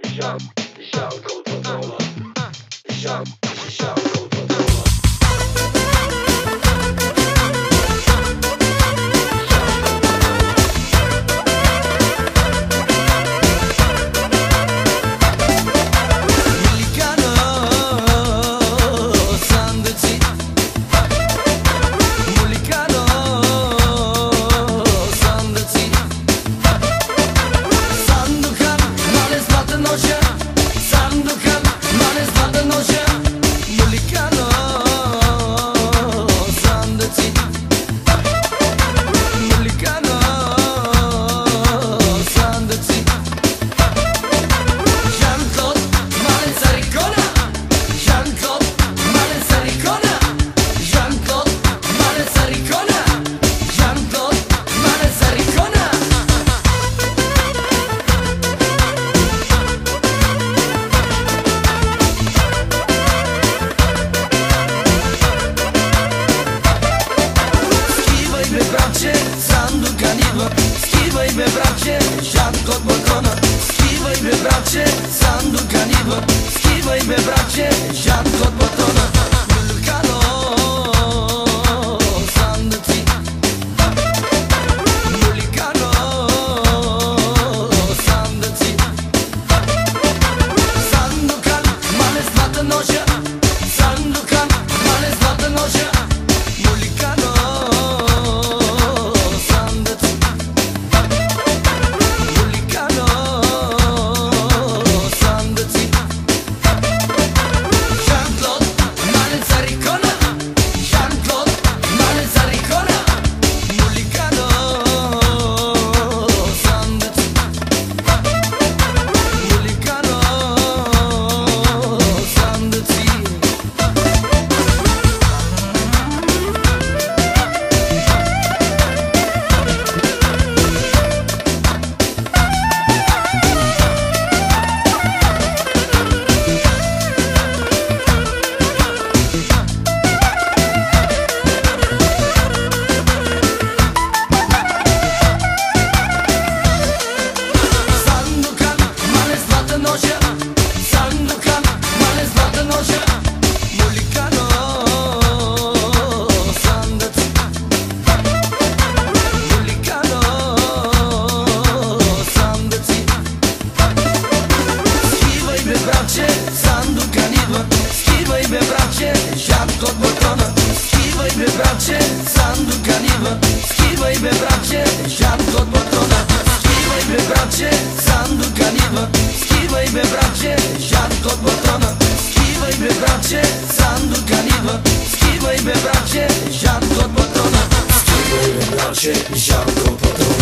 Żadnego potola. Żadnego potola. Skivaj me bracie, siatko od balkona. Skivaj me bracie, sanduka niwa. Skivaj me bracie, siatko od balkona. Mulkano, sanduci. Mulkano, sanduci. Sandukan, male zlata nosia. Sandukan, male zlata nosia. Mulkano. Skivaj me bracie, siatko od balkona. Skivaj me bracie, sanduka niwa. Skivaj me bracie, siatko od balkona. Skivaj me bracie, sanduka niwa. Skivaj me bracie, siatko od balkona. Skivaj me bracie, sanduka niwa. Skivaj me bracie, siatko od balkona. Skivaj me bracie, siatko od balkona.